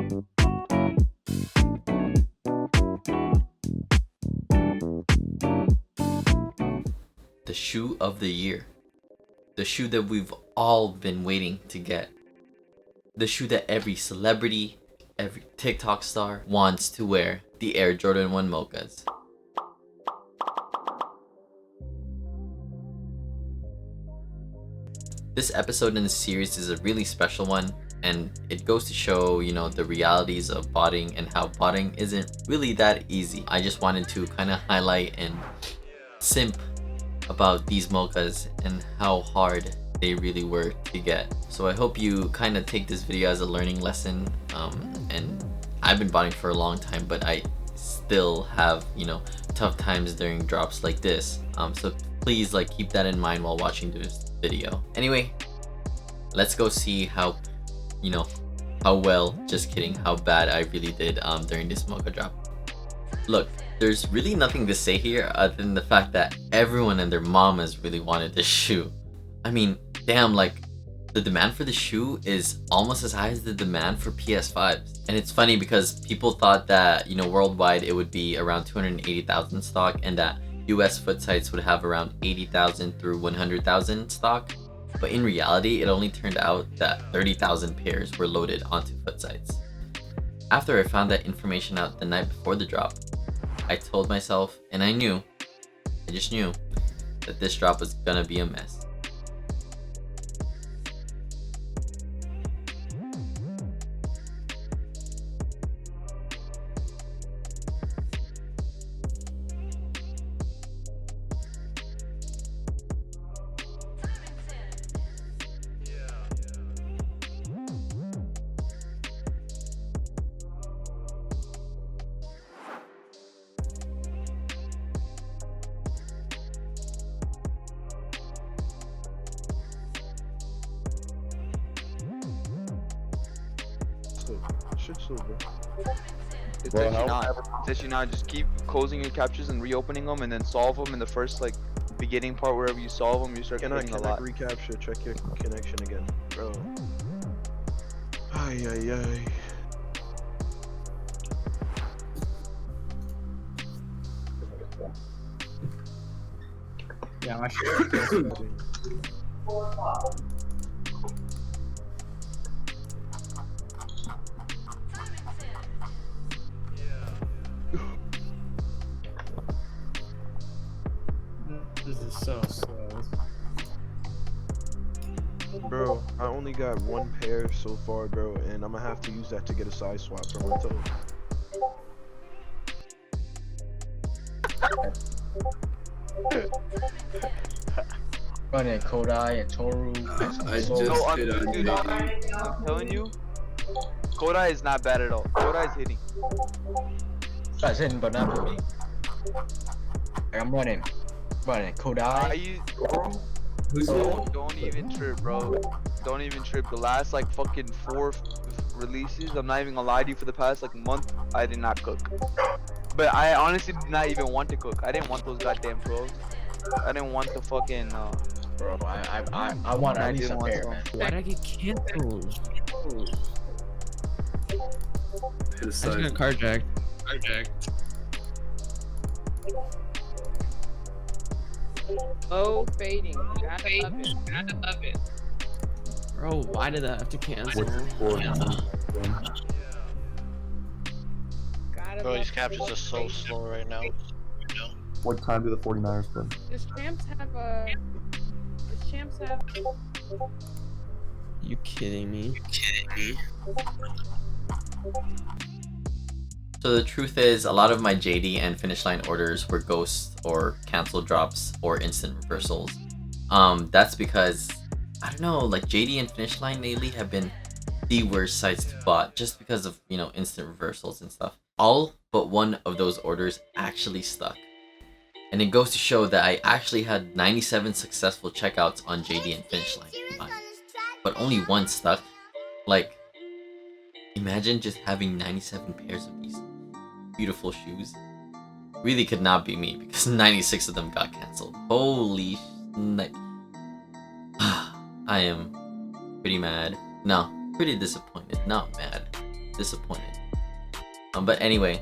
The shoe of the year. The shoe that we've all been waiting to get. The shoe that every celebrity, every TikTok star wants to wear. The Air Jordan 1 Mochas. This episode in the series is a really special one, and it goes to show, the realities of botting and how botting isn't really that easy. I just wanted to kind of highlight and simp about these Mochas and how hard they really were to get. So I hope you kind of take this video as a learning lesson. And I've been botting for a long time, but I still have, tough times during drops like this. So please keep that in mind while watching this video. Anyway, let's go see how just kidding, how bad I really did during this Mocha drop. Look, there's really nothing to say here other than the fact that everyone and their mamas really wanted this shoe. I mean, damn, the demand for the shoe is almost as high as the demand for PS5s. And it's funny because people thought that, worldwide it would be around 280,000 stock and that US footsites would have around 80,000 through 100,000 stock. But in reality, it only turned out that 30,000 pairs were loaded onto footsites. After I found that information out the night before the drop, I told myself, and I just knew, that this drop was gonna be a mess. Shit so, bro. It's actually not. Just keep closing your captures and reopening them, and then solve them in the first beginning part. Wherever you solve them, you start getting a lot. Recapture? Check your connection again, bro. Ay ay ay. Yeah, my shit. This is so slow. Bro, I only got one pair so far, bro, and I'm gonna have to use that to get a size swap for my toe. Running Kodai and Toru. I'm telling you, Kodai is not bad at all. Kodai is hitting. That's hitting, but not for me. I'm running Kodai. Don't even trip, bro. Don't even trip. The last fucking 4 releases, I'm not even gonna lie to you, for the past month, I did not cook. But I honestly did not even want to cook. I didn't want those goddamn pros. I didn't want the fucking Bro, I want at least a pair, man. Why'd I get canceled? I just got carjacked. Oh, fading. Gotta love it. Bro, why did I have to cancel? Bro, these captures are so slow right now. What time do the 49ers play? Does Champs have a... You kidding me? So the truth is, a lot of my JD and finishline orders were ghost or canceled drops or instant reversals. That's because, I don't know, JD and finishline lately have been the worst sites to bot just because of, instant reversals and stuff. All but one of those orders actually stuck. And it goes to show that I actually had 97 successful checkouts on JD and finishline combined, but only one stuck. Imagine just having 97 pairs of these beautiful shoes. Really could not be me because 96 of them got cancelled. Holy shit. I am pretty mad. No, pretty disappointed, not mad. disappointed. But anyway,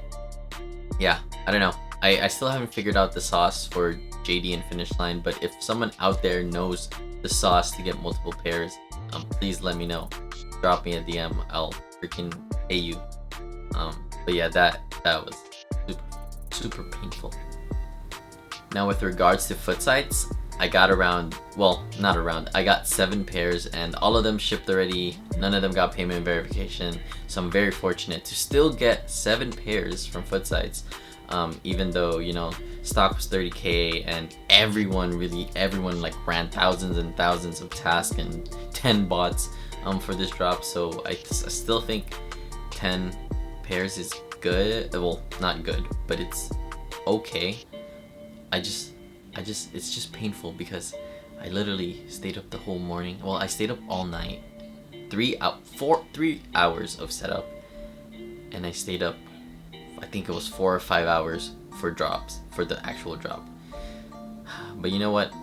yeah, I don't know. I still haven't figured out the sauce for JD and Finishline, but if someone out there knows the sauce to get multiple pairs, please let me know. Drop me a DM, I'll freaking pay you. But yeah, that was super painful. Now with regards to footsites, I got I got 7 pairs and all of them shipped already. None of them got payment verification, so I'm very fortunate to still get 7 pairs from footsites. Even though, you know, stock was 30k and everyone like ran thousands and thousands of tasks and 10 bots for this drop. So I still think 10 pairs is good. Well, not good, but it's okay. It's just painful because I literally stayed up the whole morning. Well, I stayed up all night, 3 hours of setup, and I stayed up, I think it was 4 or 5 hours for drops, for the actual drop. But you know what?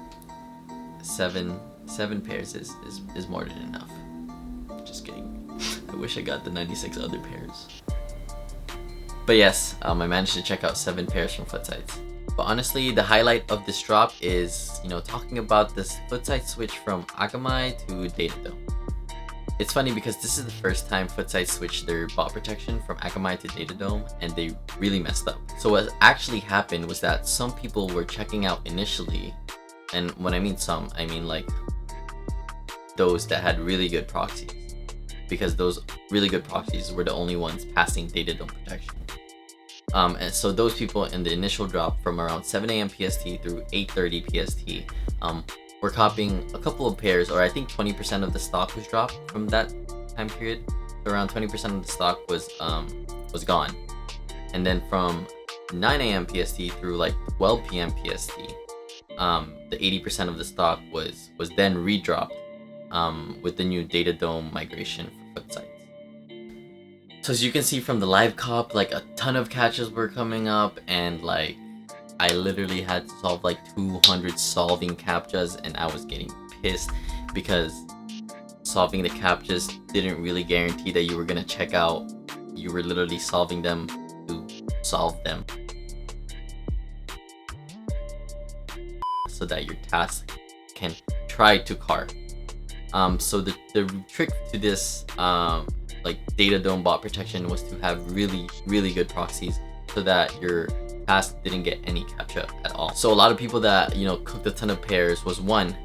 7 pairs is more than enough. Just kidding. I wish I got the 96 other pairs. But yes, I managed to check out 7 pairs from footsites. But honestly, the highlight of this drop is, you know, talking about this footsite switch from Akamai to datadome. It's funny because this is the first time footsites switched their bot protection from Akamai to datadome, and they really messed up. So what actually happened was that some people were checking out initially, and when I mean some, I mean like those that had really good proxies, because those really good proxies were the only ones passing datadome protection. And so those people in the initial drop from around 7 AM PST through 8:30 PST were copying a couple of pairs, or I think 20% of the stock was dropped from that time period. So around 20% of the stock was gone. And then from 9 AM PST through like 12 PM PST, the 80% of the stock was then redropped with the new datadome migration for footsites. So as you can see from the live cop, like a ton of catches were coming up, and like I literally had to solve like 200 solving captchas, and I was getting pissed because solving the captchas didn't really guarantee that you were gonna check out. You were literally solving them to solve them so that your task can try to cart. So the trick to this like datadome bot protection was to have really good proxies so that your task didn't get any captcha at all. So a lot of people that, you know, cooked a ton of pairs was, one,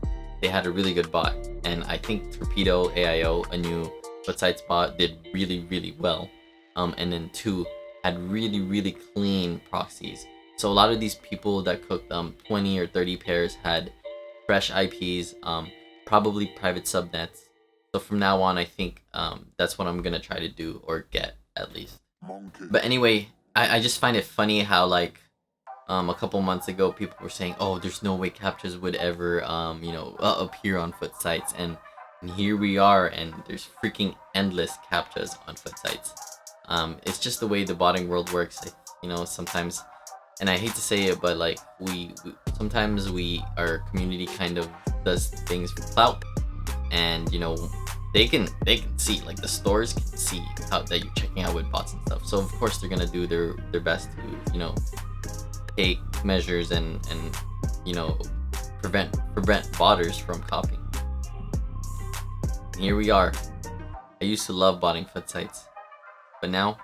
they had a really good bot, and I think Torpedo AIO, a new footsites bot, did really well. And then 2, had really clean proxies. So a lot of these people that cooked 20 or 30 pairs had fresh IPs, probably private subnets. So from now on, I think that's what I'm gonna try to do, or get at least. But anyway, I just find it funny how like a couple months ago people were saying, oh, there's no way captchas would ever you know, appear on footsites, and here we are, and there's freaking endless captchas on footsites. It's just the way the botting world works. You know, sometimes, and I hate to say it, but like sometimes our community kind of does things for clout, and you know, they can see, like the stores can see how that you're checking out with bots and stuff. So of course they're gonna do their best to, you know, take measures and you know, prevent botters from copying. And here we are. I used to love botting footsites, but now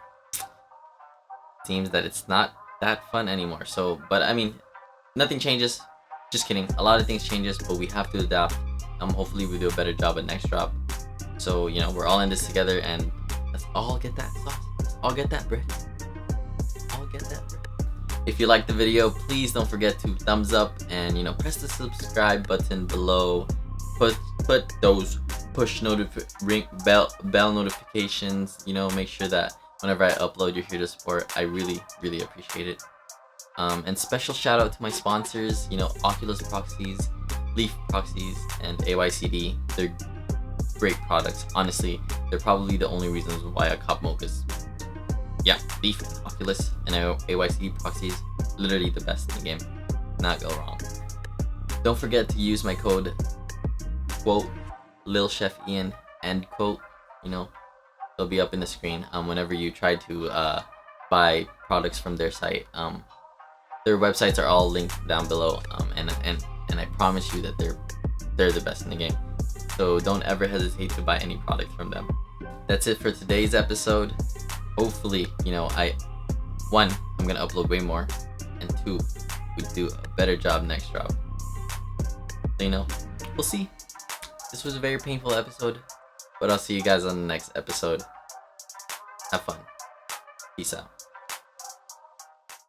seems that it's not that fun anymore. So, but I mean, nothing changes. Just kidding. A lot of things changes, but we have to adapt. Hopefully we do a better job at next drop. So, you know, we're all in this together, and let's all get that sauce. Let's all get that bread. All get that bread. If you liked the video, please don't forget to thumbs up, and you know, press the subscribe button below. Put those push bell notifications. You know, make sure that whenever I upload, you're here to support. I really appreciate it. And special shout out to my sponsors. You know, OCULUS proxies, Leaf proxies, and AYCD. They're great products. Honestly, they're probably the only reasons why I cop Mochas. Yeah, Leaf, OCULUS, and AYCD proxies, literally the best in the game. Not go wrong. Don't forget to use my code, quote, Lil Chef Ian, end quote, you know, It'll be up in the screen whenever you try to buy products from their site. Their websites are all linked down below, and I promise you that they're the best in the game. So don't ever hesitate to buy any product from them. That's it for today's episode. Hopefully, you know, I'm gonna upload way more, and 2, we do a better job next drop. So, you know, we'll see. This was a very painful episode, but I'll see you guys on the next episode. Have fun. Peace out.